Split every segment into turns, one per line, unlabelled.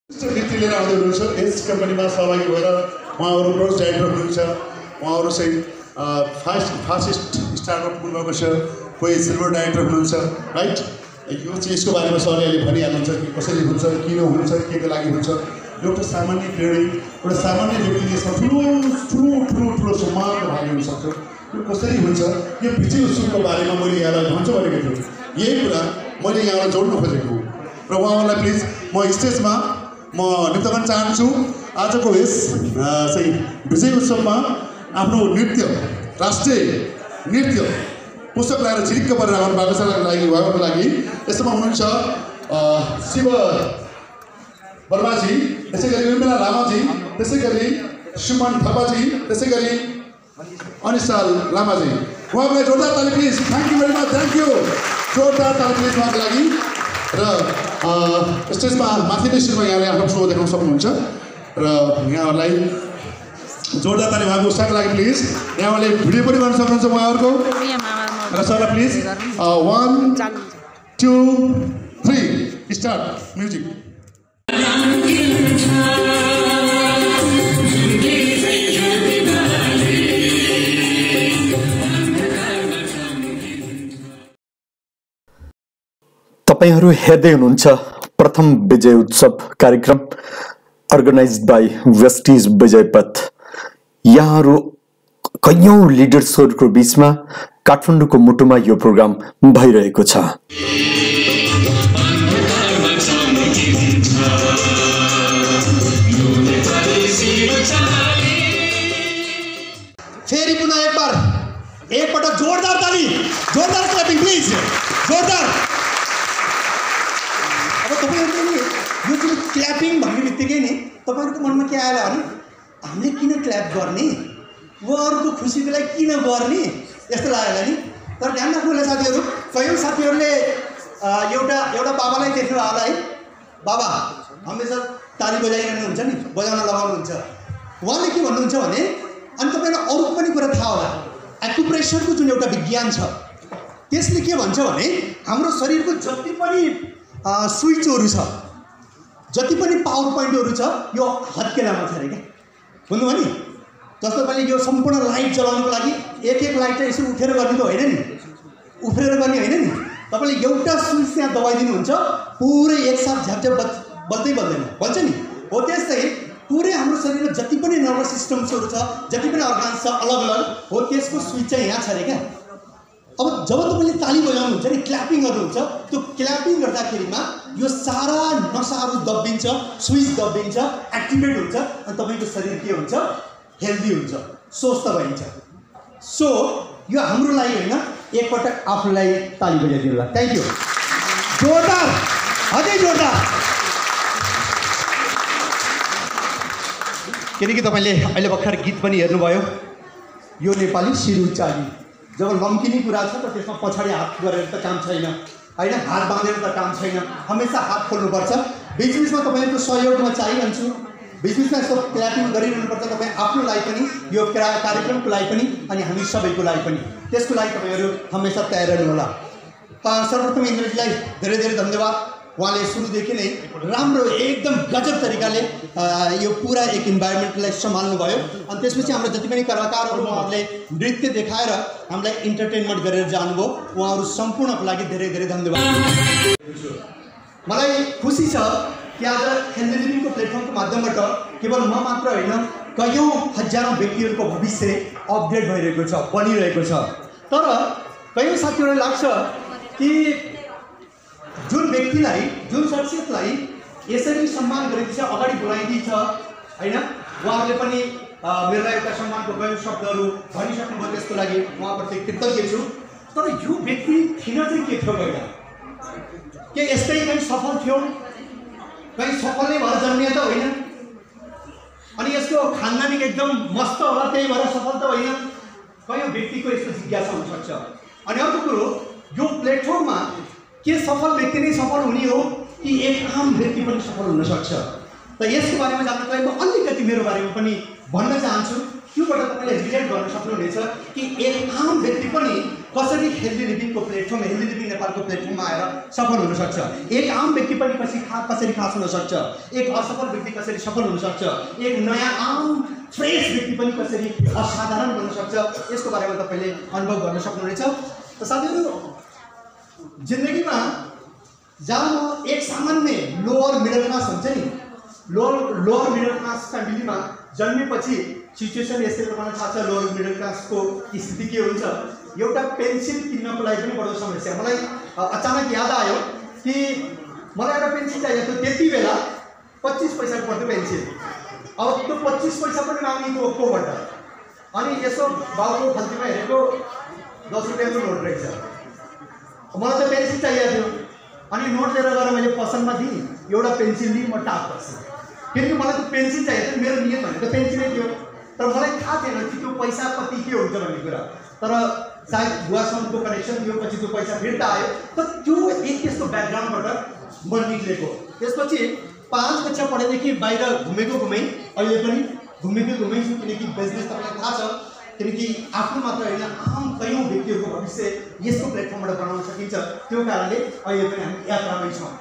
वृत्ति लिएर आउँदै हुनुहुन्छ यस कम्पनीमा सहभागी भएर उहाँहरू प्रोजेक्ट डाइरेक्टर हुनुहुन्छ। उहाँहरू चाहिँ फास्टेस्ट स्टार्टअप हुनुभएको छ, कोही सिल्भर डाइरेक्टर हुनुहुन्छ, राइट। यो चाहिँ यसको बारेमा सरले अहिले भनिहाल्नुहुन्छ कि कसरी हुन्छ, किन हुन्छ, के को लागि हुन्छ। एउटा सामान्य प्रेमी, एउटा सामान्य व्यक्तिले यसमा ठुलो ठुलो ठुलो ठुलो सम्मानको भागी हुनसक्छ। यो कसरी हुन्छ, यो विजय उत्सवको बारेमा मैले यहाँलाई भन्छु भनेको थिएँ। यही कुरा मैले यहाँलाई जोड्न खोजेको हो र उहाँहरूलाई प्लिज म स्टेजमा म नृत्य गर्न चाहन्छु। आजको यस चाहिँ विजय उत्सवमा आफ्नो नृत्य, राष्ट्रिय नृत्य पुस्तक लगाएर झिलिक्क परेर आउनु भएको छ उहाँको लागि यसमा हुनुहुन्छ शिव वर्माजी, त्यसै गरी उर्मिला लामाजी, त्यसै गरी सुमन थापाजी, त्यसै गरी अनिशाल लामाजी। उहाँलाई जोरदार ताली please. Thank you very much, thank you. जोरदार ताली प्लिज उहाँको लागि। र स्टेजमा माथिल्लो स्टेजमा यहाँले आफ्नो सो देखाउन सक्नुहुन्छ र यहाँहरूलाई जोरदार ताली उहाँको उत्साहको लागि प्लिज। यहाँहरूले भिडियो पनि गर्न सक्नुहुन्छ उहाँहरूको र सरलाई प्लिज 1 2 3 स्टार्ट म्युजिक।
तपाईहरु हेर्दै हुनुहुन्छ प्रथम विजय उत्सव कार्यक्रम अर्गनाइज्ड बाई वेस्टिज विजयपथ। यहाँहरु कयौं लिडर्सहरुको बीचमा काठमाडौँको मुटुमा यो प्रोग्राम भइरहेको छ।
फेरि पुनः एक पटक जोरदार ताली, जोरदार क्लैपिंग प्लिज, जोरदार। अब तपाईहरुले यो जुन क्ल्यापिङ भन्ने बित्तिकै नि तपाईहरुको मनमा के आयो भने हामीले किन क्ल्याप गर्ने, उहाँहरुको खुसीको लागि किन गर्ने यस्तो लाग्यो नि। तर ध्यान राख्नुहोला साथीहरु, कयौं साथीहरुले एउटा बाबालाई देख्नु होला है। बाबा हमेशा ताली बजाइरहनु हुन्छ नि, बजाउन लगाउनुहुन्छ। उहाँले के भन्नुहुन्छ भने, अनि तपाईलाई अरु पनि कुरा थाहा होला, एक्युप्रेसरको जुन एउटा विज्ञान छ त्यसले के भन्छ भने हाम्रो शरीरको जति पनि स्विचहरु छ, जति पनि पावर पोइन्टहरु छ यो हत्केलामा छ रे के। बुझ्नुभयो नि? जस्तो पनि यो सम्पूर्ण लाइट जलाउनको लागि एक लाइट चाहिँ यसो उठेर गर्ने त होइन नि, उफ्रेर गर्ने होइन नि। तपाईले एउटा स्विच त्यहाँ दबाइदिनु हुन्छ, पुरै एकसाथ झ्यापझ्याप बल्दै बल्दैन भन्छ नि। हो त्यस्तै पुरै हाम्रो शरीरमा जति पनि नर्भस सिस्टम्सहरु छ, जति पनि अर्गान्स छ अलग अलग, हो त्यसको स्विच चाहिँ यहाँ छ रे क्या। अब जब तपाईले ताली बजाउनुहुन्छ नि, क्ल्यापिङ गर्नुहुन्छ, त्यो क्ल्यापिङ गर्दाखेरिमा यो सारा नसाहरू दबिन्छ, स्विच दबिन्छ, एक्टिभेट हुन्छ अनि तपाईको शरीर के हुन्छ, हेल्दी हुन्छ, स्वस्थ भइन्छ। सो यो हाम्रो लागि हैन, एकपटक आफूलाई ताली बजाइदिनु होला। थ्यांक यू, जोरदार, अझै जोरदार। किनकि तपाईले अहिले भर्खर गीत पनि हेर्नुभयो, यो नेपाली सिरुचाली। जब लम्किने कुरा छ त त्यसमा पछाडी हात गरेर त काम छैन हैन, हात बाँधेर त काम छैन, हमेशा हात खोल्नुपर्छ। बीचबीचमा तपाईहरुको सहयोगमा चाहिरहन्छु, बीचबीचमा यस्तो क्ल्यापिङ गरिरहनुपर्छ तपाईँ आफ्नो लागि पनि, यो कार्यक्रमको लागि पनि अनि हामी सबैको लागि पनि। त्यसको लागि तपाईहरु हमेशा तयार रहनु होला। सर्वप्रथम इन्द्रजीलाई धेरै धेरै धन्यवाद। उहाँले सुरुदेखि नै राम्रो एकदम गजब तरिकाले यो पुरा एक इन्भाइरोमेन्टलाई सम्हाल्नु भयो। अनि त्यसपछि हाम्रो जति पनि कलाकारहरू उहाँहरूले नृत्य देखाएर हामीलाई इन्टरटेनमेन्ट गरेर जानुभयो, उहाँहरू सम्पूर्णको लागि धेरै धेरै धन्यवाद। मलाई खुसी छ कि आज खेलदिदीको प्लेटफर्मको माध्यमबाट केवल म मात्र होइन, कयौं हजारौं व्यक्तिहरूको भविष्य अपग्रेड भइरहेको छ, बनिरहेको छ। तर कयौं साथीहरूलाई लाग्छ कि जुन व्यक्तिलाई, जुन शख्सियतलाई यसरी सम्मान गरिन्छ, अगाडि बोलाइदिन्छ हैन, उहाँहरूले पनि मेरो लागि एउटा सम्मानको कयौं शब्दहरू भनिसक्नुभयो, त्यसको लागि उहाँप्रति कृतज्ञ छु। तर यो व्यक्ति थिन चाहिँ के थियो गएर, के यस्तै कहीँ सफल थियो, कहीँ सफलै भएर जन्मिए त होइन, अनि यसको खानदानी एकदम मस्त होला त्यही भएर सफल त होइन। कयौं व्यक्तिको यस्तो जिज्ञासा हुनसक्छ। अनि अर्को कुरो, यो प्लेटफर्ममा के सफल व्यक्ति नै सफल हुने हो कि एक आम व्यक्ति पनि सफल हुन सक्छ? त यसको बारेमा जान्नको लागि म अलिकति मेरो बारेमा पनि भन्न चाहन्छु। त्योबाट तपाईले रिलेट गर्न सक्नुहुनेछ कि एक आम व्यक्ति पनि कसरी हेल्दी लिभिङको प्लेटफर्म, हेल्दी लिभिङ नेपालको प्लेटफर्ममा आएर सफल हुन सक्छ। एक आम व्यक्ति पनि कसरी खास हुन सक्छ, एक असफल व्यक्ति कसरी सफल हुन सक्छ, एक नयाँ आम फ्रेस व्यक्ति पनि कसरी असाधारण बन्न सक्छ, यसको बारेमा तपाईँले अनुभव गर्न सक्नुहुनेछ। त साथीहरू, जिन्दगीमा जहाँ म एक सामान्य लोअर मिडल क्लास हुन्छ नि, लोअर मिडल क्लास फ्यामिलीमा जन्मेपछि सिचुएसन यसरी मलाई थाहा छ लोअर मिडल क्लासको स्थिति के हुन्छ। एउटा पेन्सिल किन्नको लागि पनि बडो समस्या। मलाई अचानक याद आयो कि मलाई एउटा पेन्सिल चाहिएको थियो, त्यति बेला 25 पैसाको पर्थ्यो पेन्सिल। अब त्यो 25 पैसा पनि माग्नेको कोबाट, अनि यसो बाउको खल्तीमा हेरेको 10 रुपियाँको नोट रहेछ। मलाई त पेन्सिल चाहिएको थियो, अनि नोट लिएर गएर मैले पसलमा दिएँ, एउटा पेन्सिल दिएँ, म टाप बसेँ। किनकि मलाई त्यो पेन्सिल चाहिएको थियो, मेरो नियत भनेको पेन्सिलै थियो। तर मलाई थाहा थिएन कि त्यो पैसा कति के हुन्छ भन्ने कुरा। तर सायद बुवासँगको कनेक्सन थियो, पछि त्यो पैसा फिर्ता आयो। त त्यो एक त्यस्तो ब्याकग्राउन्डबाट म निक्लेको। त्यसपछि 5 कक्षा पढेदेखि बाहिर घुमेको घुमेँ, अहिले पनि घुमेको घुमेछु। किनकि बिजनेस तपाईँलाई थाहा छ, किनकि आफ्नो मात्र होइन आम कयौँ व्यक्तिहरूको भविष्य यसको प्लेटफर्मबाट बनाउन सकिन्छ। त्यो कारणले अहिले पनि हामी यात्रामै छौँ।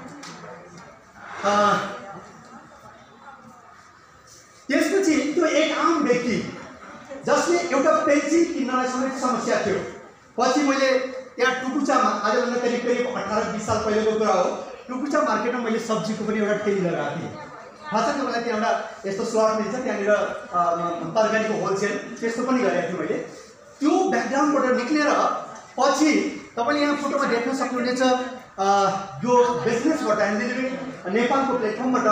त्यसपछि त्यो एक आम व्यक्ति जसले एउटा पेन्सिल किन्नलाई समेत समस्या थियो, पछि मैले त्यहाँ टुकुचामा, आजभन्दा करिब 18-20 साल पहिलेको कुरा हो, टुकुचा मार्केटमा मैले सब्जीको पनि एउटा ठेली लगाएको थिएँ। थाहा छ तपाईँलाई, त्यहाँ एउटा यस्तो स्लट मिल्छ, त्यहाँनिर तरकारीको होलसेल, त्यस्तो पनि गरेको थिएँ मैले। त्यो ब्याकग्राउन्डबाट निक्लेर पछि तपाईँले यहाँ फोटोमा देख्न सक्नुहुनेछ, यो बिजनेसबाट हेल्दी लिभिङ नेपालको प्लेटफर्मबाट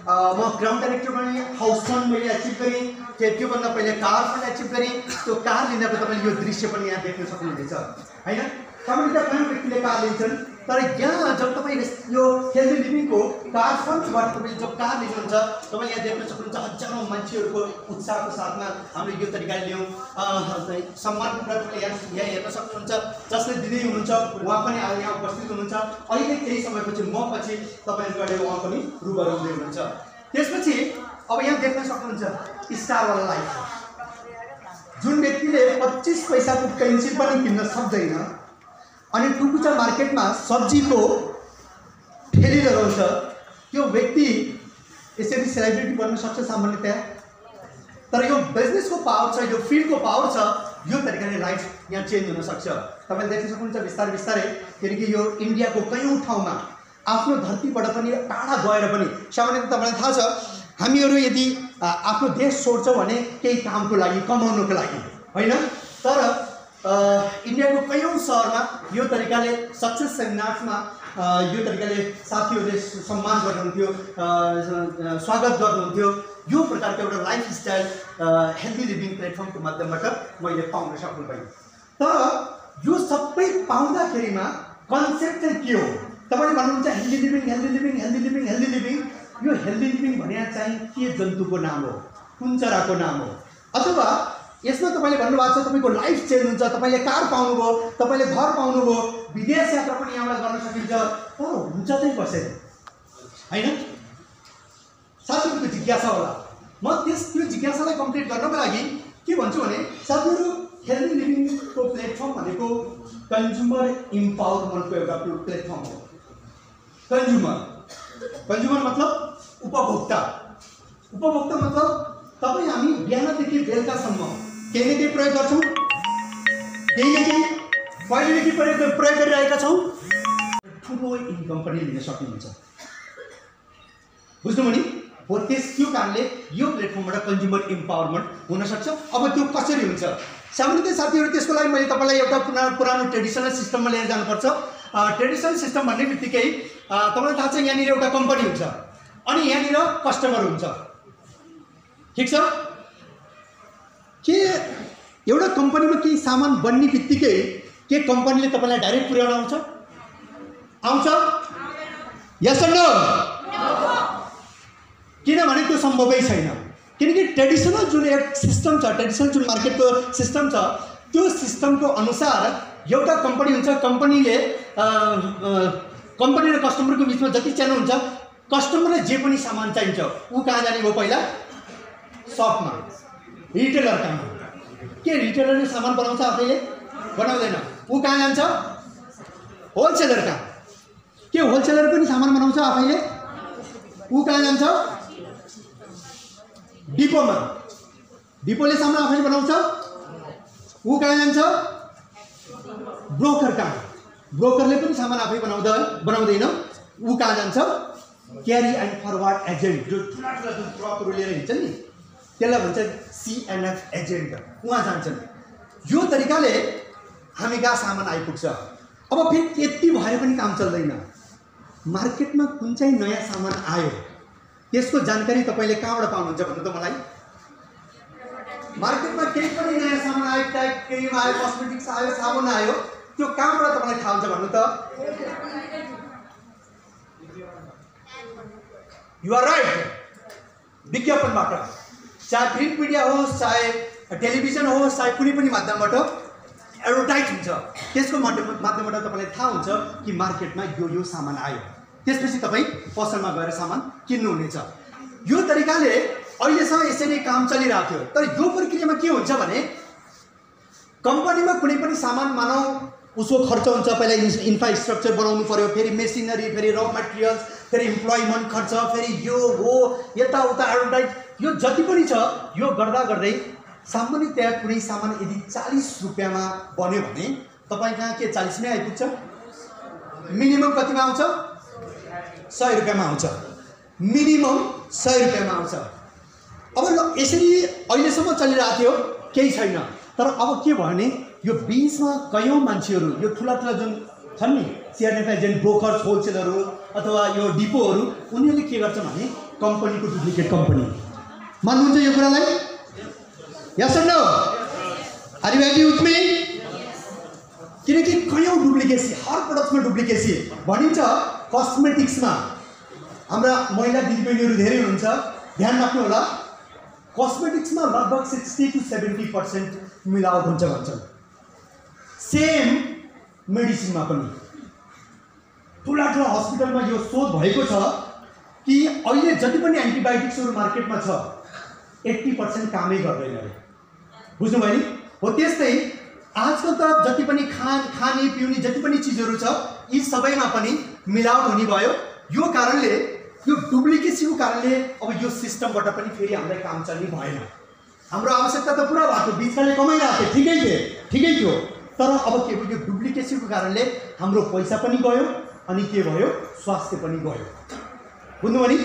म ग्राउन्ड डाइरेक्टर पनि, हाउस फन्ड मैले एचिभ गरेँ। त्योभन्दा पहिले कार फन्ड एचिभ गरेँ। त्यो कार लिँदाको तपाईँले यो दृश्य पनि यहाँ देख्न सक्नुहुनेछ होइन। तपाईँले त कयौँ व्यक्तिले कार लिन्छन्, तर यहाँ जब तपाईँ यो हेल्दी लिभिङको कार फन्डबाट तपाईँले जब कार लिनुहुन्छ, तपाईँले यहाँ देख्न सक्नुहुन्छ हजारौँ मान्छेहरूको उत्साहको साथमा हामीले यो तरिकाले ल्याउँ। सम्मानको कुरा तपाईँले यहाँ हेर्न सक्नुहुन्छ, जसले दिँदै हुनुहुन्छ उहाँ पनि आज यहाँ उपस्थित हुनुहुन्छ। अहिले केही समयपछि म पछि तपाईँहरूको अगाडि उहाँ पनि रुबरु हुँदै हुनुहुन्छ। त्यसपछि अब यहाँ देख्न सक्नुहुन्छ स्टारवाला लाइफ, जुन व्यक्तिले 25 पैसाको पेन्सिल पनि किन्न सक्दैन अनि टुकुचा मार्केटमा सब्जीको ठेली लगाउँछ, त्यो व्यक्ति यसरी सेलिब्रिटी बन्न सक्छ सामान्यतया। तर यो बिजनेसको पावर छ, यो फिल्डको पावर छ, यो तरिकाले लाइफ यहाँ चेन्ज हुन सक्छ। तपाईँले देख्न सक्नुहुन्छ बिस्तारै बिस्तारै, किनकि यो इन्डियाको कयौँ ठाउँमा आफ्नो धरतीबाट पनि टाढा गएर पनि, सामान्यतया तपाईँलाई थाहा छ हामीहरू यदि आफ्नो देश छोड्छौँ भने केही कामको लागि, कमाउनको लागि होइन, तर इन्डियाको कयौँ सहरमा यो तरिकाले सक्सेस सेमिनार्समा यो तरिकाले साथीहरूले सम्मान गर्नुहुन्थ्यो, स्वागत गर्नुहुन्थ्यो। यो प्रकारको एउटा लाइफस्टाइल हेल्दी लिभिङ प्लेटफर्मको माध्यमबाट मैले पाउन सक्नु भएँ। तर यो सबै पाउँदाखेरिमा कन्सेप्ट चाहिँ के हो? तपाईँले भन्नुहुन्छ healthy living, healthy living, healthy living, healthy living. यो हेल्दी लिभिङ भने चाहिँ के जन्तुको नाम हो, कुन चराको नाम हो? अथवा यसमा तपाईँले भन्नुभएको छ तपाईँको लाइफ चेन्ज हुन्छ, तपाईँले कार पाउनुभयो, तपाईँले घर पाउनुभयो, विदेश यात्रा पनि यहाँबाट गर्न सकिन्छ, तर हुन्छ चाहिँ कसरी होइन? साथीहरूको जिज्ञासा होला। म त्यो जिज्ञासालाई कम्प्लिट गर्नको लागि के भन्छु भने, साथीहरू हेल्दी लिभिङको प्लेटफर्म भनेको कन्ज्युमर इम्पावरमेन्टको एउटा प्लेटफर्म हो। कन्ज्युमर मतलब उपभोक्ता। उपभोक्ता मतलब तपाईँ हामी बिहानदेखि बेलुकासम्म केही न केही प्रयोग गर्छौँ, केही न केही कहिलेदेखि प्रयोग गरिरहेका छौँ। ठुलो इन्कम पनि लिन सक्नुहुन्छ, बुझ्नुभयो नि? हो त्यो कारणले यो प्लेटफर्मबाट कन्ज्युमर इम्पावरमेन्ट हुनसक्छ। अब त्यो कसरी हुन्छ? सामान्यतया साथीहरू त्यसको लागि मैले तपाईँलाई एउटा पुरानो ट्रेडिसनल सिस्टममा लिएर जानुपर्छ। ट्रेडिसनल सिस्टम भन्ने बित्तिकै तपाईँलाई थाहा छ यहाँनिर एउटा कम्पनी हुन्छ अनि यहाँनिर कस्टमर हुन्छ, ठिक छ? के एउटा कम्पनीमा केही सामान बन्ने बित्तिकै के कम्पनीले तपाईँलाई डाइरेक्ट पुर्याउन आउँछ? Yes or no? किनभने त्यो सम्भवै छैन। किनकि ट्रेडिसनल जुन एक सिस्टम छ, ट्रेडिसनल जुन मार्केटको सिस्टम छ, त्यो सिस्टमको अनुसार एउटा कम्पनी हुन्छ, कम्पनी र कस्टमरको बिचमा जति च्यानल हुन्छ, कस्टमरलाई जे पनि सामान चाहिन्छ ऊ कहाँ जाने भयो? पहिला सपमा, रिटेलर कहाँ। के रिटेलरले सामान बनाउँछ? आफैले बनाउँदैन। ऊ कहाँ जान्छ? होलसेलर कहाँ? के होलसेलर पनि सामान बनाउँछ आफैले? ऊ कहाँ जान्छ? डिपोमा। डिपोले सामान आफैले बनाउँछ? ऊ कहाँ जान्छ? ब्रोकर कहाँ? ब्रोकरले पनि सामान आफै बनाउँदैन। ऊ कहाँ जान्छ? क्यारी एन्ड फरवर्ड एजेन्ट, जो ठुला ठुला जुन ट्रकहरू लिएर हिँड्छ नि त्यसलाई भन्छ CNF एजेन्ट, उहाँ जान्छन्। यो तरिकाले हामी कहाँ सामान आइपुग्छ। अब फेरि यति भएर पनि काम चल्दैन। मार्केटमा कुन चाहिँ नयाँ सामान आयो त्यसको जानकारी तपाईँले कहाँबाट पाउनुहुन्छ भन्नु त मलाई? मार्केटमा केही पनि नयाँ सामान आयो, टाइप क्रिम आयो, कस्मेटिक्स आयो, साबुन आयो, त्यो कहाँबाट तपाईँलाई थाहा हुन्छ भन्नु त? You are right. विज्ञापनबाट, चाहे प्रिन्ट मिडिया होस्, चाहे टेलिभिजन होस्, चाहे कुनै पनि माध्यमबाट एडभर्टाइज हुन्छ। त्यसको माध्यमबाट तपाईँलाई थाहा हुन्छ कि मार्केटमा यो सामान आयो। त्यसपछि तपाईँ पसलमा गएर सामान किन्नुहुनेछ। यो तरिकाले अहिलेसम्म यसरी काम चलिरहेको थियो। तर यो प्रक्रियामा के हुन्छ भने कम्पनीमा कुनै पनि सामान मानौ उसको खर्च हुन्छ, पहिला इन्फ्रास्ट्रक्चर बनाउनु पर्यो, फेरि मेसिनरी, फेरि र मटेरियल्स, फेरि इम्प्लोइमेन्ट खर्च, फेरि यो हो यताउता एडभर्टाइज, यो जति पनि छ यो गर्दा गर्दै सामान्यतया कुनै सामान यदि 40 रुपियाँमा बन्यो भने तपाईँ कहाँ के 40 मै आइपुग्छ? मिनिमम कतिमा आउँछ? 100 रुपियाँमा आउँछ। मिनिमम 100 रुपियाँमा आउँछ। अब यसरी अहिलेसम्म चलिरहेको थियो, केही छैन। तर अब के भयो भने यो बिचमा कयौँ मान्छेहरू, यो ठुला ठुला जुन छन् नि CNF एजेन्ट, ब्रोकर्स, होलसेलरहरू अथवा यो डिपोहरू, उनीहरूले के गर्छ भने कम्पनीको डुप्लिकेट कम्पनी। मान्नुहुन्छ यो कुरालाई? Yes and no? Are you agree with me? किनकि कयौँ डुप्लिकेसी, हर प्रोडक्ट्समा डुप्लिकेसी भनिन्छ। कस्मेटिक्समा हाम्रा महिला दिदीबहिनीहरू धेरै हुनुहुन्छ, ध्यान राख्नु होला। कस्मेटिक्समा लगभग 60 to 70% मिलावट हुन्छ भन्छन्। सेम मेडिसिनमा पनि ठुला ठुला हस्पिटलमा यो शोध भएको छ कि अहिले जति पनि एन्टिबायोटिक्सहरू मार्केटमा छ 80% कामै गर्दैन अरे। बुझ्नुभयो नि? हो त्यस्तै आजकल त जति पनि खाने पिउने जति पनि चिजहरू छ यी सबैमा पनि मिलावट हुने भयो। यो कारणले, यो डुप्लिकेसीको कारणले अब यो सिस्टमबाट पनि फेरि हामीलाई काम चल्ने भएन। हाम्रो आवश्यकता त पुरा भएको, बिचकाले कमाइरहेको थियो, ठिकै थियो। तर अब के भयो, यो डुप्लिकेसीको कारणले हाम्रो पैसा पनि गयो अनि के भयो, स्वास्थ्य पनि गयो। बुझ्नुभयो नि?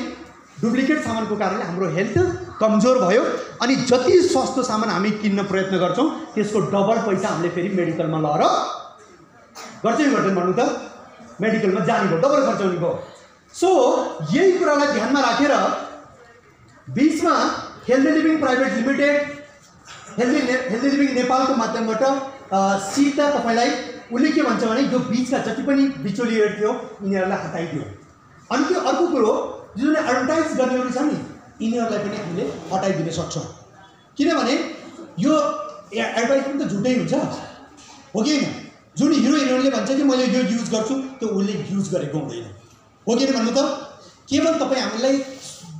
डुप्लिकेट सामानको कारणले हाम्रो हेल्थ कमजोर भयो अनि जति सस्तो सामान हामी किन्न प्रयत्न गर्छौँ त्यसको डबल पैसा हामीले फेरि मेडिकलमा लगेर गर्दैन भन्नु त? मेडिकलमा जाने भयो, डबल खर्च हुने भयो। सो यही कुरालाई ध्यानमा राखेर बिचमा healthy living private limited, healthy living नेपालको माध्यमबाट सिधा तपाईँलाई उसले के भन्छ भने यो बिचका जति पनि बिचौलियाहरू थियो यिनीहरूलाई हटाइदियो। अनि त्यो अर्को कुरो, जुन एडभर्टाइज गर्नेहरू छ नि यिनीहरूलाई पनि हामीले हटाइदिन सक्छौँ। किनभने यो एडभर्टाइजमेन्ट त झुटै हुन्छ, हो कि होइन? जुन हिरो हिरोइनले भन्छ कि मैले यो युज गर्छु त्यो उसले युज गरेको हुँदैन, हो कि भन्नु त? केवल तपाईँ हामीलाई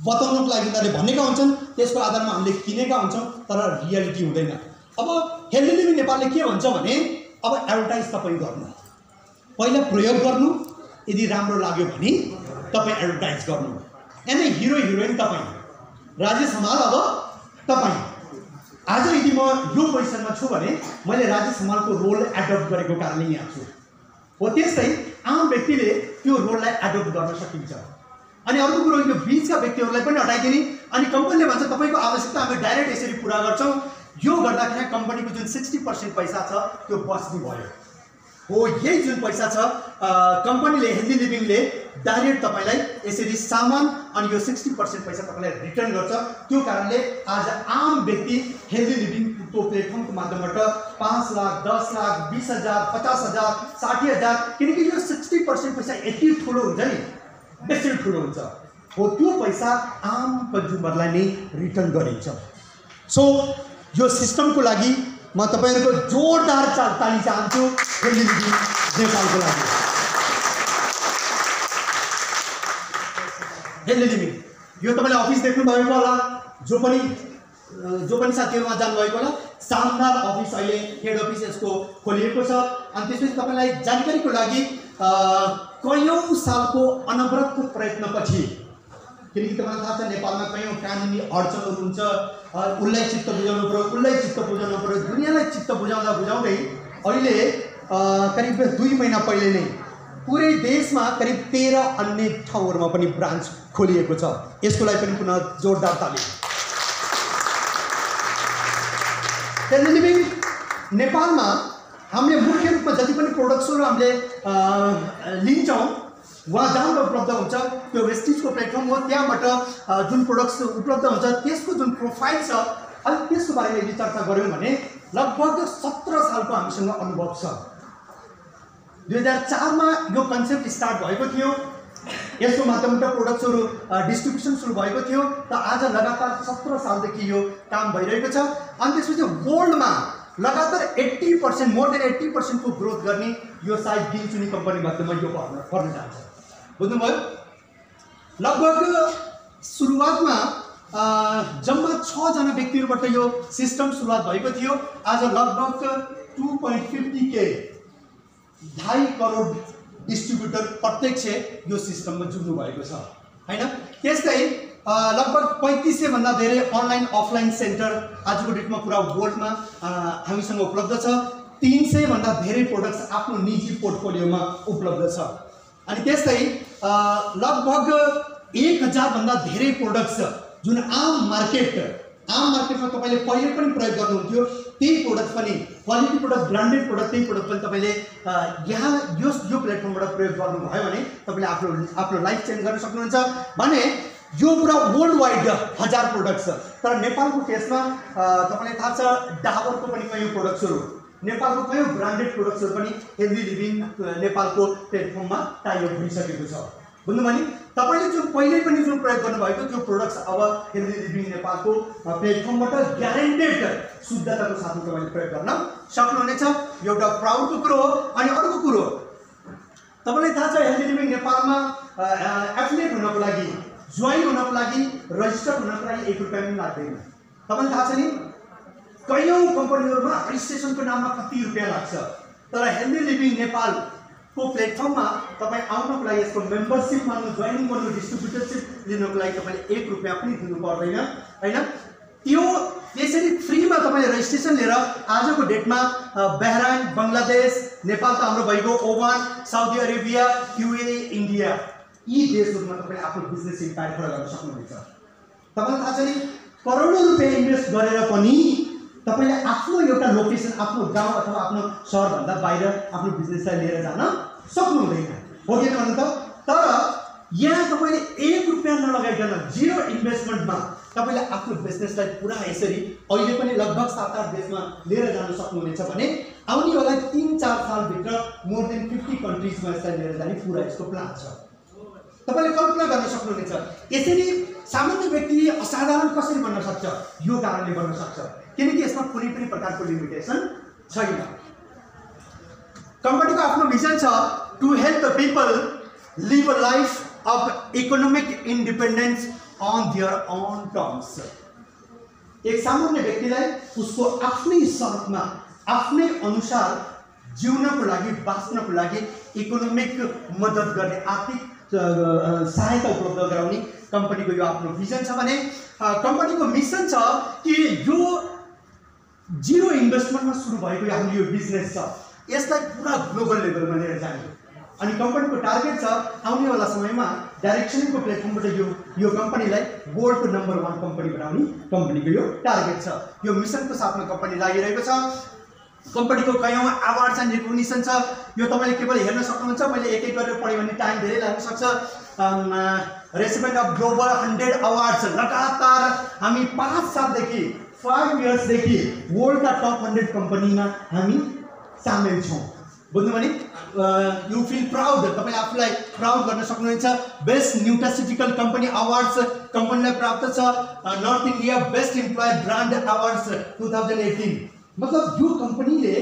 बताउनको लागि उनीहरूले भनेका हुन्छन्, त्यसको आधारमा हामीले किनेका हुन्छौँ, तर रियालिटी हुँदैन। अब हेल्दी लिभिङ नेपालले के भन्छ भने अब एडभर्टाइज तपाईँ गर्नु, पहिला प्रयोग गर्नु, यदि राम्रो लाग्यो भने तपाईँ एडभर्टाइज गर्नु। यानी हिरो हिरोइन तपाईँ, राजेश हमाल अब तपाईँ। आज यदि म यो पोजिसनमा छु भने मैले राजेश हमालको रोल एडप्ट गरेको कारणले यहाँ छु। हो त्यस्तै आम व्यक्तिले त्यो रोललाई एडप्ट गर्न सकिन्छ। अनि अर्को कुरो, यो बिचका व्यक्तिहरूलाई पनि हटाइदिने। अनि कम्पनीले भन्छ तपाईँको आवश्यकता हामी डाइरेक्ट यसरी पुरा गर्छौँ। यो गर्दाखेरि कम्पनीको जुन 60% पैसा छ त्यो बच्ने भयो। हो यही जुन पैसा छ कम्पनीले, हेल्दी लिभिङले डाइरेक्ट तपाईँलाई यसरी सामान अनि यो 60% पैसा तपाईँलाई रिटर्न गर्छ। त्यो कारणले आज आम व्यक्ति हेल्दी लिभिङको प्लेटफर्मको माध्यमबाट 5 लाख, 10 लाख, 20,000, 50,000, 60,000, किनकि यो 60% पैसा यति ठुलो हुन्छ नि, बेसी ठुलो हुन्छ। हो त्यो पैसा आम कन्ज्युमरलाई नै रिटर्न गरिन्छ। सो यो सिस्टमको लागि म तपाईँहरूको जोरदार ताली चाहन्छु हेल्दी लिभिङ नेपालको लागि। हेल्दी लिभिङ यो तपाईँले अफिस देख्नुभएको होला, जो पनि जो पनि साथीहरुमा जानुभएको होला शानदार अफिस अहिले हेड अफिस यसको खोलिएको छ। अनि त्यसपछि तपाईलाई जानकारीको लागि कयौं सालको अनवरत प्रयत्नपछि, किनकि तपाईलाई थाहा छ नेपालमा कयौं कानुनी अडचनहरू हुन्छ, उसलाई चित्त बुझाउनु पर्यो, उसलाई चित्त बुझाउनु पर्यो, दुनियाँलाई चित्त बुझाउँदा बुझाउँदै अहिले करिब 2 महिना पहिले नै पुरै देशमा करिब 13 अन्य ठाउँहरुमा पनि ब्रान्च खोलिएको छ। यसको लागि पनि पुनः जोरदार ताली। हेल्दी लिभिङ नेपालमा हामीले मुख्य रूपमा जति पनि प्रोडक्ट्सहरु हामीले लिन्छौं वहाँ जहाँ उपलब्ध हुन्छ त्यो वेस्टिजको प्लेटफर्म हो। त्यहाँबाट जुन प्रोडक्ट्स उपलब्ध हुन्छ त्यसको जुन प्रोफाइल छ अनि त्यसको बारेमा यदि चर्चा गर्यौं भने लगभग 17 सालको हामीसँग अनुभव छ। 2004 मा यो कन्सेप्ट स्टार्ट भएको थियो, यसको माध्यमबाट प्रोडक्ट्सहरु डिस्ट्रिब्युसन सुरु भएको थियो। त आज लगातार 17 सालदेखि यो काम भइरहेको छ। अनि त्यसपछि वर्ल्डमा लगातार 80% मोर देन 80% को ग्रोथ गर्ने यो सायद दिनचुनी कम्पनी मध्येमा यो पर्न जान्छ। बुझ्नुभयो? लगभग सुरुवातमा जम्मा 6 जना व्यक्तिहरुबाट यो सिस्टम सुरुवात भएको थियो। आज लगभग 2.50K 2.5 करोड डिस्ट्रिब्युटर प्रत्यक्ष यो सिस्टममा जुड्नु भएको छ हैन। त्यस्तै लगभग 3500 भन्दा धेरै अनलाइन अफलाइन सेन्टर आजको डेटमा पुरा वर्ल्डमा हामीसँग उपलब्ध छ। 300 भन्दा धेरै प्रोडक्ट्स आफ्नो निजी पोर्टफोलियोमा उपलब्ध छ। अनि त्यस्तै लगभग 1000 भन्दा धेरै प्रोडक्ट्स जुन आम मार्केटमा तपाईले पहिले पनि प्रयोग गर्नुहुन्थ्यो त्यही प्रोडक्ट पनि क्वालिटी प्रोडक्ट ब्रान्डेड प्रोडक्ट त्यही प्रोडक्ट पनि तपाईले यहाँ यो प्लेटफर्मबाट प्रयोग गर्नुभयो भने तपाईले आफ्नो लाइफ चेन्ज गर्न सक्नुहुन्छ भने यो पुरा वर्ल्ड वाइड 1000 प्रोडक्ट्स छ। तर नेपालको केसमा तपाईलाई थाहा छ डाबरको पनि कयौं प्रोडक्ट्सहरु, नेपालको कयौं ब्रान्डेड प्रोडक्ट्सहरु पनि हेल्दी लिभिङ नेपालको प्लेटफर्ममा टाइ अप भइसकेको छ। बुझ्नुभयो नि? तपाईले जुन पहिले पनि जुन प्रयोग गर्नुभएको त्यो प्रोडक्ट्स अब हेल्दी लिभिङ नेपालको प्लेटफर्मबाट ग्यारेन्टेड शुद्धताको साथमा तपाईले प्रयोग गर्न सक्नुहुनेछ। एउटा प्राउडको कुरो हो। अनि अर्को कुरो तपाईलाई थाहा छ हेल्दी लिभिङ नेपालमा एफिलिएट हुनको लागि, जोइन हुनको लागि, रजिस्टर हुनको लागि 1 रुपैयाँ पनि लाग्दैन। तपाईलाई थाहा छ नि कयौं कम्पनीहरुमा रजिस्ट्रेसनको नाममा कति रुपैयाँ लाग्छ। तर हेल्दी लिभिङ नेपाल को प्लेटफर्ममा तपाई आउनको लागि यसको मेम्बरशिप मान्नु, जोइनिङ गर्नु, डिस्ट्रिब्युटरशिप लिनको लागि तपाईले 1 रुपैयाँ पनि दिनु पर्दैन हैन। त्यो यसरी फ्रीमा तपाईले रजिस्ट्रेसन लिएर आजको डेटमा बहराइन, बंगलादेश, नेपाल त हाम्रो भइगयो, Oman, Saudi Arabia, UAE, India यी देशहरुमा तपाईले आफ्नो बिजनेस इम्पायर खडा गर्न सक्नुहुन्छ। तपाईलाई थाहा छ नि करोडौं रुपैयाँ इन्भेस्ट गरेर पनि तपाईले आफ्नो एउटा लोकेसन, आफ्नो गाउँ अथवा आफ्नो शहर भन्दा बाहिर आफ्नो बिजनेसलाई लिएर जान सक्नुहुँदैन। हो कि भन्नु त? तर यहाँ तपाईले 1 रुपैयाँ नलगाइकन जीरो इन्भेस्टमेन्टमा तपाईले आफ्नो बिजनेसलाई पुरा यसरी अहिले पनि लगभग 7-8 देशमा लिएर जान सक्नुहुनेछ भने आउने वाला 3-4 साल भित्र मोर देन 50 कन्ट्रीजमा यसलाई लिएर जाने पुरा यसको प्लान छ। तपाईले कल्पना गर्न सक्नुहुनेछ यसरी सामान्य व्यक्ति असाधारण कसरी बन्न सक्छ? यो कारणले बन्न सक्छ किनकि यसमा कुनै पनि प्रकारको लिमिटेसन छैन। कम्पनीको आफ्नो भिजन छ to help the people live a life of economic independence on their own terms. एक सामान्य व्यक्तिलाई उसको आफ्नै शर्तमा, आफ्नै अनुसार जिउनको लागि, बाँच्नको लागि इकोनोमिक मद्दत गर्ने, आर्थिक सहायता उपलब्ध गराउने कम्पनीको यो आफ्नो भिजन छ भने कम्पनीको मिसन छ कि यो जीरो इन्भेस्टमेन्टमा सुरु भएको हाम्रो यो बिजनेस छ यसलाई पुरा ग्लोबल लेभलमा लिएर जाने। अनि कम्पनीको टार्गेट छ आउने वाला समयमा डाइरेक्सनको प्लेटफर्मबाट यो कम्पनीलाई वर्ल्डको नम्बर 1 कम्पनी बनाउने कम्पनीको यो टार्गेट छ। यो मिसनको साथमा कम्पनी लागिरहेको छ। कम्पनीको कयौं अवार्ड्स एन्ड रिकग्निसन छ। यो तपाईले केवल हेर्न सक्नुहुन्छ, मैले एक एक गरेर पढ्यो भने टाइम धेरै लाग्न सक्छ। रेसिपिएन्ट अफ ग्लोबल 100 अवार्ड्स लगातार हामी 5 सालदेखि 5 इयर्सदेखि वर्ल्डका टप 100 कम्पनीमा हामी सामेल छौं। बुझ्नुभयो नि? यु फिल प्राउड, तपाईले आफूलाई प्राउड गर्न सक्नुहुन्छ। बेस्ट न्युट्रास्युटिकल कम्पनी अवार्ड्स कम्पनीलाई प्राप्त छ। North India best employer brand awards 2018। मतलब यो कम्पनीले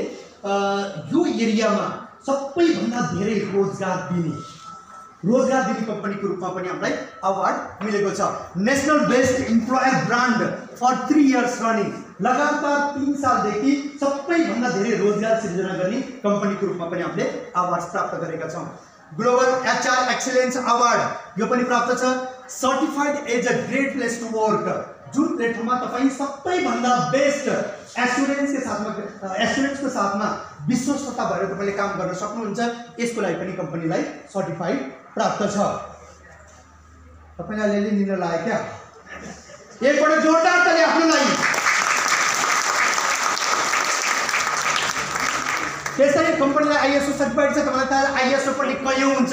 यो एरियामा सबैभन्दा धेरै रोजगार दिने रोजगार दिने कम्पनीको रूपमा पनि हामीलाई अवार्ड मिलेको छ। National best employer brand for 3 years running, लगातार 3 सालदेखि सबैभन्दा धेरै रोजगार सृजना गर्ने कम्पनीको रूपमा पनि हामीले अवार्ड प्राप्त गरेका छौँ। ग्लोबल एचआर एक्सिलेन्स अवार्ड यो पनि प्राप्त छ। Certified as a great place to work, जुन प्लेटफर्ममा तपाईँ सबैभन्दा बेस्ट एस्युरेन्सको साथमा विश्वस्तता भएर तपाईँले काम गर्न सक्नुहुन्छ, यसको लागि पनि कम्पनीलाई सर्टिफाइड प्राप्त छ। तपाईँलाई अलिअलि निर्णय लाग्यो क्या? एकपल्ट जोरदार ताली आफ्नो लागि। त्यसरी कम्पनीलाई आइएसओ सर्टिफाइड छ। तपाईँलाई थाहा आइएसओ पनि कयौँ हुन्छ।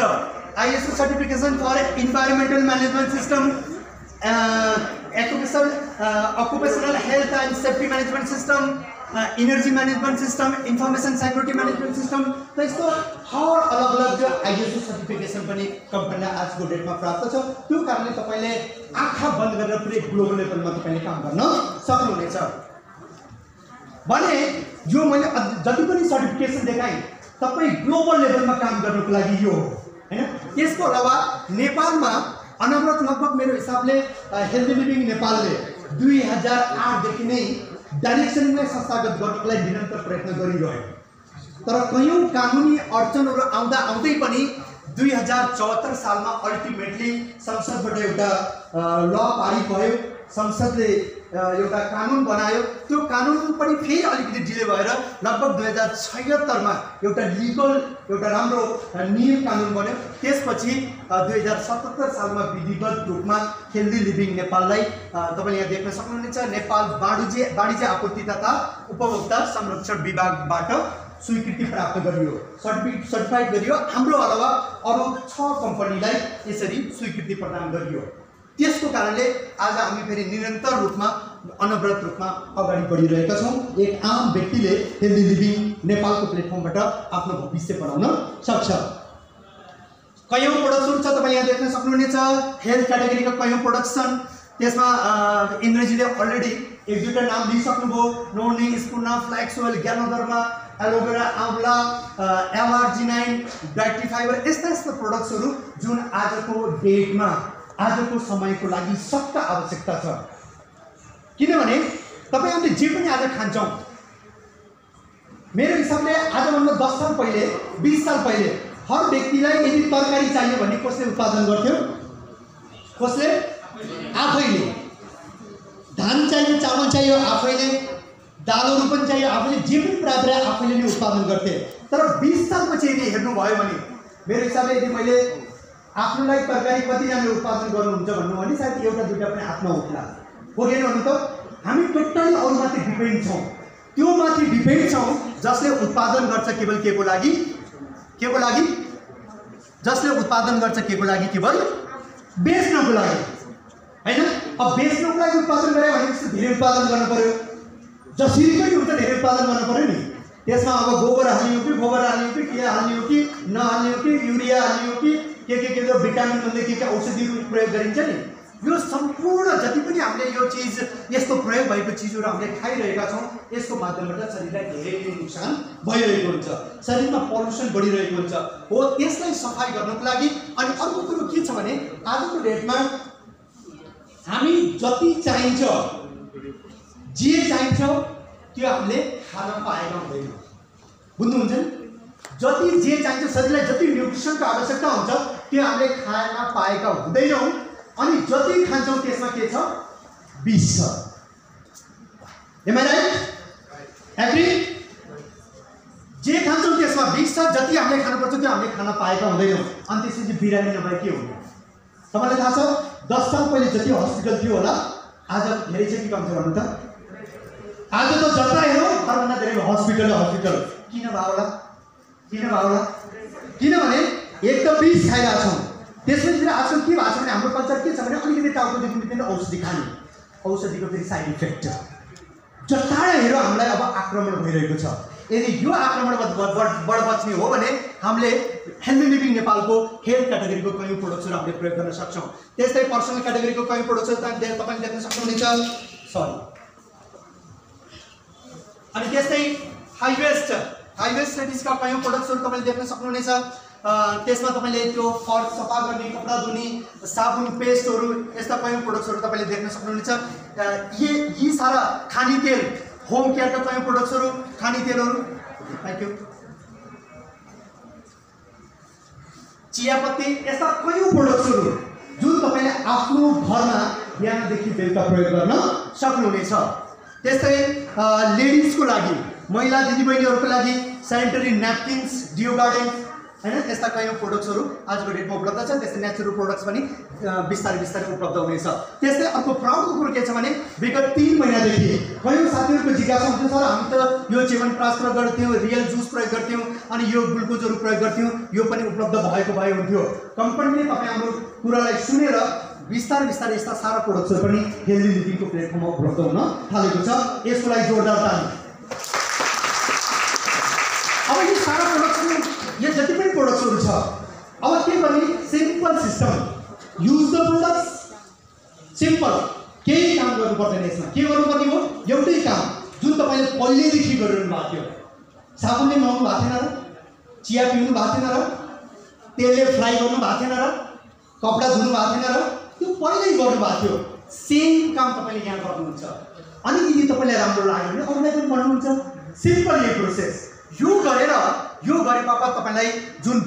ISO certification for environmental management system, occupational health and safety management system, energy management system, information security management system, तो इसको हर अलग-अलग जो आईएसओ सर्टिफिकेसन पनि कम्पनीलाई आजको डेटमा प्राप्त छ। त्यो कारणले तपाईले आँखा बन्द गरेर पुरै ग्लोबल लेभलमा तपाईले काम गर्न सक्नुहुनेछ। भने यो मैले जति पनि सर्टिफिकेसन देखाएँ तपाई ग्लोबल लेभलमा काम गर्नको लागि यो हो हैन। त्यसको अलावा नेपालमा अनवरत लगभग मेरो हिसाबले हेल्दी लिभिङ नेपालले 2008 देखि नै डाइरेक्सनलाई संस्थागत गर्नको लागि निरन्तर प्रयत्न गरिरह्यो। तर कयौं कानुनी अडचनहरू आउँदा आउँदै पनि 2074 सालमा अल्टिमेटली संसदबाट एउटा ल पारित भयो। संसदले एउटा कानुन बनायो। त्यो कानुन पनि फेरि अलिकति डिले भएर लगभग 2076 मा एउटा लिगल एउटा राम्रो नियम कानुन बन्यो। त्यसपछि 2077 सालमा विधिवत रूपमा हेल्दी लिभिङ नेपाललाई तपाईले यहाँ देख्न सक्नुहुनेछ नेपाल वाणिज्य आपूर्ति तथा उपभोक्ता संरक्षण विभागबाट स्वीकृति प्राप्त गरियो, सर्टिफाइड गरियो। हाम्रो अलावा अरु 6 कम्पनीलाई यसरी स्वीकृति प्रदान गरियो। त्यसको कारणले आज हामी फेरि निरन्तर रूपमा अनवरत रूपमा अगाडि बढिरहेका छौं। एक आम व्यक्तिले हेल्दी लिभिङ नेपालको प्लेटफर्मबाट आफ्नो भविष्य बनाउन सक्छ। कयौं प्रोडक्टहरु छ तपाईले यहाँ देख्न सक्नुहुनेछ। हेल्थ क्याटेगरीका कयौं प्रोडक्ट्स छन्। त्यसमा इन्द्रजीले अलरेडी एक दुईटा नाम लिइसक्नुभयो। नोर्नी, स्पुना, फ्ल्याक्स ओइल, ग्यानोडर्मा, एलोभेरा, आम्ला, एलआरजी9, डाइट्री फाइबर, यस्ता प्रोडक्ट्सहरु जुन आजको डेटमा आजको समयको लागि सख्त आवश्यकता छ। किनभने तपाई हामीले जे पनि आज खान्छौं, मेरो हिसाबले आजभन्दा 10 साल पहिले 20 साल पहिले हर व्यक्तिलाई यदि तरकारी चाहियो भने कसले उत्पादन गर्थ्यो? कसले? आफैले। धान चाहियो, चामल चाहियो आफैले, दालहरू पनि चाहियो आफैले, जे पनि प्रायः आफैले नै उत्पादन गर्थे। तर 20 सालपछि यदि हेर्नु भयो भने मेरो हिसाबले यदि मैले आफ्नोलाई तरकारी कतिजनाले उत्पादन गर्नुहुन्छ भन्नु भने सायद एउटा दुईटा पनि हातमा उठ्ला। हो कि भन्नु त हामी टोटली अरूमाथि डिपेन्ड छौं। त्यो माथि डिपेन्ड छौं जसले उत्पादन गर्छ केवल केको लागि? केको लागि? जसले उत्पादन गर्छ केको लागि? केवल बेच्नको लागि हैन। अब बेच्नको लागि उत्पादन गरे भने धेरै उत्पादन गर्न पर्यो। जसरी पनि हुन्छ धेरै उत्पादन गर्न पर्यो नि। त्यसमा अब गोबर हाल्ने हो कि के हाल्ने हो कि नहाल्ने हो कि युरिया हाल्ने हो कि के भिटामिन भन्ने के औषधिहरू प्रयोग गरिन्छ नि। यो सम्पूर्ण जति पनि हामीले यो चीज यस्तो प्रयोग भएको चीजहरू हामीले खाइरहेका छौं, यसको माध्यमबाट शरीरलाई धेरै नुकसान भइरहेको हुन्छ। शरीरमा पल्युसन बढिरहेको हुन्छ। हो त्यसलाई सफाई गर्नको लागि। अनि अर्को कुरो के छ भने आजको डेटमा हामी जति चाहिन्छ जे चाहिन्छ त्यो हामीले खान पाएका हुँदैन। बुझ्नुहुन्छ नि? जति जे चाहिन्छ शरीरलाई जति न्युट्रिसनको आवश्यकता हुन्छ त्यो हामीले खान पाएका हुँदैनौँ। अनि जति खान्छौँ त्यसमा के छ? विष छ। Am I right? एग्री? जे खान्छौँ त्यसमा विष छ। जति हामीले खानुपर्छ त्यो हामीले खान पाएका हुँदैनौँ। अनि त्यसपछि बिरामी नभए के हुने? तपाईलाई थाहा छ 10 साल पहिले जति हस्पिटल थियो होला आज धेरै छ कि कम छ भन्नु त? आज त जता हेरौँ सबभन्दा धेरै हस्पिटल। किन भयो होला? किनभने एक त विष खाइरहेका छौँ। त्यसपछि फेरि आजकल के भएको छ भने हाम्रो कल्चर के छ भने अलिकति टाउको दुख्ने औषधि खाने, औषधिको फेरि साइड इफेक्ट जता हेरौँ हामीलाई अब आक्रमण भइरहेको छ। यदि यो आक्रमणबाट बच्ने हो भने हामीले हेल्दी लिभिङ नेपालको हेल्थ क्याटेगरीको कयौं प्रोडक्ट्सहरू हामीले प्रयोग गर्न सक्छौँ। त्यस्तै पर्सनल क्याटेगरीको कयौं प्रोडक्ट्सहरू तपाईले देख्न सक्नुहुनेछ। अनि त्यस्तै हाई वेस्ट लेडिजका कयौं प्रोडक्ट्सहरू तपाईले देख्न सक्नुहुनेछ। त्यसमा तपाईँले त्यो फर्क सफा गर्ने, कपडा धुने, साबुन, पेस्टहरू, यस्ता कयौँ प्रोडक्ट्सहरू तपाईँले देख्न सक्नुहुनेछ। यी सारा खाने तेल, होम केयरका कयौँ प्रोडक्ट्सहरू, खाने तेलहरू, थ्याङ्क यू, चियापत्ती, यस्ता कयौँ प्रोडक्ट्सहरू जुन तपाईँले आफ्नो घरमा बिहानदेखि बेलुका प्रयोग गर्न सक्नुहुनेछ। त्यस्तै लेडिजको लागि, महिला दिदीबहिनीहरूको लागि सेनिटरी न्यापकिन्स, डियोगार्डेन्ट, होइन, यस्ता कयौँ प्रोडक्ट्सहरू आजको डेटमा उपलब्ध छ। त्यस्तै नेचुरल प्रोडक्ट्स पनि बिस्तारै बिस्तारै उपलब्ध हुनेछ। त्यस्तै अर्को प्राउडको कुरो के छ भने विगत 3 महिनादेखि कयौँ साथीहरूको जिज्ञासा हुन्थ्यो, सर हामी त यो च्यवनप्रास प्रयोग गर्थ्यौँ, रियल जुस प्रयोग गर्थ्यौँ, अनि यो ग्लुकोजहरू प्रयोग गर्थ्यौँ, यो पनि उपलब्ध भएको भए हुन्थ्यो। कम्पनीले तपाईँ हाम्रो कुरालाई सुनेर बिस्तारै बिस्तारै यस्ता सारा प्रोडक्ट्सहरू पनि हेल्दी लिभिङको प्लेटफर्ममा उपलब्ध हुन थालेको छ। यसको लागि जोरदार ताली। अब यो सारा प्रोडक्ट्सहरू, यो जति पनि प्रोडक्ट्सहरू छ, अब के गर्ने? Simple system, use the products, simple, केही काम गर्नु पर्दैन। यसमा के गर्नुपर्ने हो? एउटै काम जुन तपाईँले पहिल्यैदेखि गरिरहनु भएको थियो। साबुनले नुहाउनु भएको थिएन र? चिया पिउनु भएको थिएन र? तेलले फ्राई गर्नु भएको थिएन र? कपडा धुनु भएको थिएन र? त्यो पहिल्यै गर्नुभएको थियो। सेम काम तपाईँले यहाँ गर्नुहुन्छ। अनि यदि तपाईँलाई राम्रो लाग्यो भने अरूलाई पनि भन्नुहुन्छ। सिम्पल यो प्रोसेस। यो गरे बापत तपाईँलाई जुन